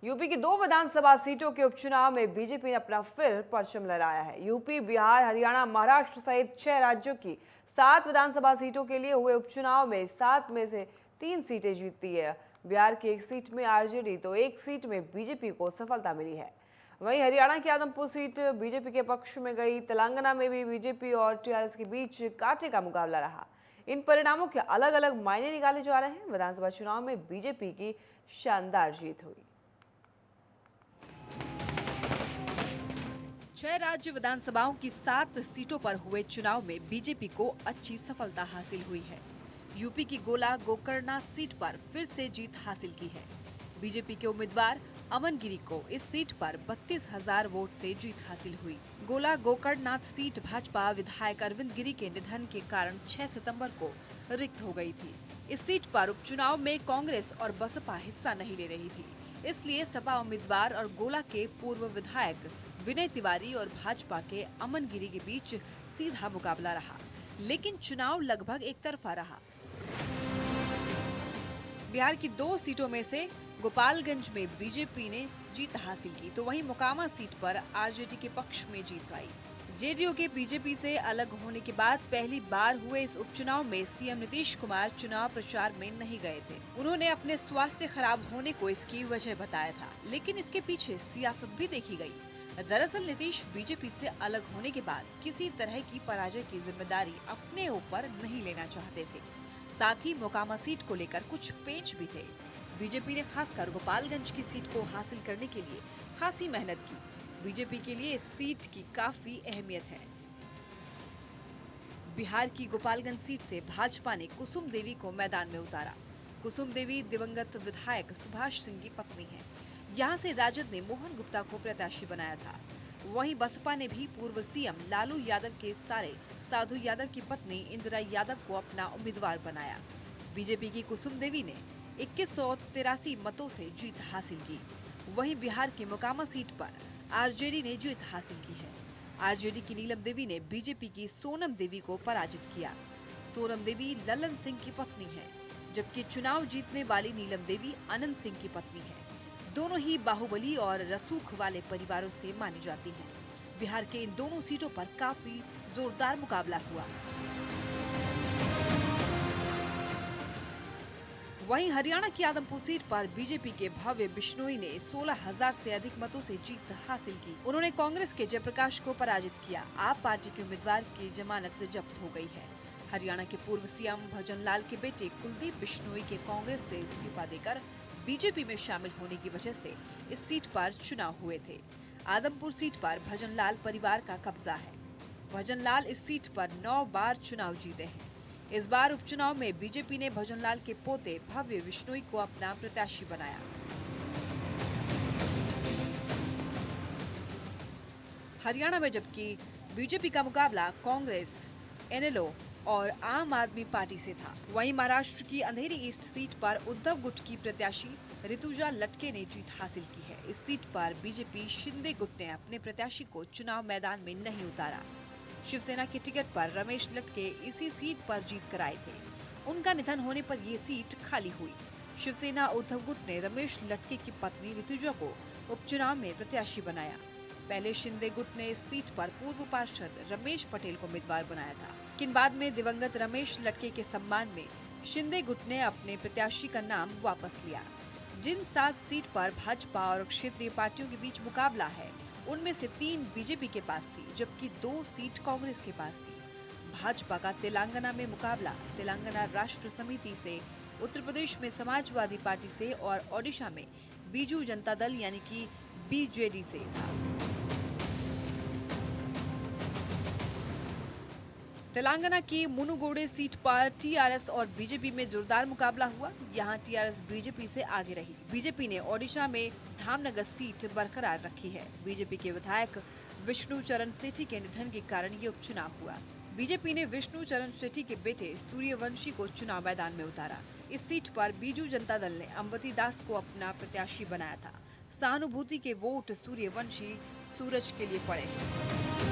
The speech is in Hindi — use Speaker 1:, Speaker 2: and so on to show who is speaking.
Speaker 1: यूपी की 2 विधानसभा सीटों के उपचुनाव में बीजेपी ने अपना फिर परचम लहराया है। यूपी, बिहार, हरियाणा, महाराष्ट्र सहित 6 राज्यों की 7 विधानसभा सीटों के लिए हुए उपचुनाव में 7 में से 3 सीटें जीती है। बिहार की 1 सीट में आरजेडी तो 1 सीट में बीजेपी को सफलता मिली है। वहीं हरियाणा की आदमपुर सीट बीजेपी के पक्ष में गई। तेलंगाना में भी बीजेपी और टीआरएस के बीच कांटे का मुकाबला रहा। इन परिणामों के अलग अलग मायने निकाले जा रहे हैं। विधानसभा चुनाव में बीजेपी की शानदार जीत हुई।
Speaker 2: 6 राज्य विधानसभाओं की 7 सीटों पर हुए चुनाव में बीजेपी को अच्छी सफलता हासिल हुई है। यूपी की गोला गोकर्णनाथ सीट पर फिर से जीत हासिल की है। बीजेपी के उम्मीदवार अमन गिरी को इस सीट पर 32,000 वोट से जीत हासिल हुई। गोला गोकर्णनाथ सीट भाजपा विधायक अरविंद गिरी के निधन के कारण 6 सितंबर को रिक्त हो गई थी। इस सीट पर उपचुनाव में कांग्रेस और बसपा हिस्सा नहीं ले रही थी, इसलिए सपा उम्मीदवार और गोला के पूर्व विधायक विनय तिवारी और भाजपा के अमन गिरी के बीच सीधा मुकाबला रहा, लेकिन चुनाव लगभग एक तरफा रहा। बिहार की 2 सीटों में से गोपालगंज में बीजेपी ने जीत हासिल की, तो वहीं मोकामा सीट पर आरजेडी के पक्ष में जीत आई। जेडीयू के बीजेपी से अलग होने के बाद पहली बार हुए इस उपचुनाव में सीएम नीतीश कुमार चुनाव प्रचार में नहीं गए थे। उन्होंने अपने स्वास्थ्य खराब होने को इसकी वजह बताया था, लेकिन इसके पीछे सियासत भी देखी गई। दरअसल नीतीश बीजेपी से अलग होने के बाद किसी तरह की पराजय की जिम्मेदारी अपने ऊपर नहीं लेना चाहते थे। साथ ही मोकामा सीट को लेकर कुछ पेच भी थे। बीजेपी ने खासकर गोपालगंज की सीट को हासिल करने के लिए खासी मेहनत की। बीजेपी के लिए इस सीट की काफी अहमियत है। बिहार की गोपालगंज सीट से भाजपा ने कुसुम देवी को मैदान में उतारा। कुसुम देवी दिवंगत विधायक सुभाष सिंह की पत्नी है। यहाँ से राजद ने मोहन गुप्ता को प्रत्याशी बनाया था। वहीं बसपा ने भी पूर्व सीएम लालू यादव के सारे साधु यादव की पत्नी इंदिरा यादव को अपना उम्मीदवार बनाया। बीजेपी की कुसुम देवी ने 2183 मतों से जीत हासिल की। वहीं बिहार की मोकामा सीट पर आरजेडी ने जीत हासिल की है। आरजेडी की नीलम देवी ने बीजेपी की सोनम देवी को पराजित किया। सोनम देवी ललन सिंह की पत्नी है, जबकि चुनाव जीतने वाली नीलम देवी अनंत सिंह की पत्नी है। दोनों ही बाहुबली और रसूख वाले परिवारों से मानी जाती हैं। बिहार के इन दोनों सीटों पर काफी जोरदार मुकाबला हुआ। वहीं हरियाणा की आदमपुर सीट पर बीजेपी के भव्य बिश्नोई ने 16,000 से अधिक मतों से जीत हासिल की। उन्होंने कांग्रेस के जयप्रकाश को पराजित किया। आप पार्टी के उम्मीदवार की जमानत जब्त हो गई है। हरियाणा के पूर्व सीएम भजन लाल के बेटे कुलदीप बिश्नोई के कांग्रेस से इस्तीफा देकर बीजेपी में शामिल होने की वजह से इस सीट पर चुनाव हुए थे। आदमपुर सीट पर भजन लाल परिवार का कब्जा है। भजन लाल इस सीट पर 9 बार चुनाव जीते हैं। इस बार उपचुनाव में बीजेपी ने भजन लाल के पोते भव्य बिश्नोई को अपना प्रत्याशी बनाया। हरियाणा में जबकि बीजेपी का मुकाबला कांग्रेस, एनएलओ और आम आदमी पार्टी से था। वहीं महाराष्ट्र की अंधेरी ईस्ट सीट पर उद्धव गुट की प्रत्याशी ऋतुजा लटके ने जीत हासिल की है। इस सीट पर बीजेपी शिंदे गुट ने अपने प्रत्याशी को चुनाव मैदान में नहीं उतारा। शिवसेना की टिकट पर रमेश लटके इसी सीट पर जीत कर आए थे। उनका निधन होने पर ये सीट खाली हुई। शिवसेना उद्धव गुट ने रमेश लटके की पत्नी ऋतुजा को उपचुनाव में प्रत्याशी बनाया। पहले शिंदे गुट ने इस सीट पर पूर्व पार्षद रमेश पटेल को उम्मीदवार बनाया था, लेकिन बाद में दिवंगत रमेश लटके के सम्मान में शिंदे गुट ने अपने प्रत्याशी का नाम वापस लिया। जिन 7 सीट पर भाजपा और क्षेत्रीय पार्टियों के बीच मुकाबला है, उनमें से 3 बीजेपी के पास थी, जबकि 2 सीट कांग्रेस के पास थी। भाजपा का तेलंगाना में मुकाबला तेलंगाना राष्ट्र समिति से, उत्तर प्रदेश में समाजवादी पार्टी से और ओडिशा में बीजू जनता दल यानी कि बीजेडी से था। तेलंगाना की मुनुगोडे सीट पर टीआरएस और बीजेपी में जोरदार मुकाबला हुआ। यहां टीआरएस बीजेपी से आगे रही। बीजेपी ने ओडिशा में धामनगर सीट बरकरार रखी है। बीजेपी के विधायक विष्णु चरण सेठी के निधन के कारण ये उपचुनाव हुआ। बीजेपी ने विष्णु चरण सेठी के बेटे सूर्यवंशी को चुनाव मैदान में उतारा। इस सीट पर बीजू जनता दल ने अंबती दास को अपना प्रत्याशी बनाया था। सहानुभूति के वोट सूर्यवंशी सूरज के लिए पड़े।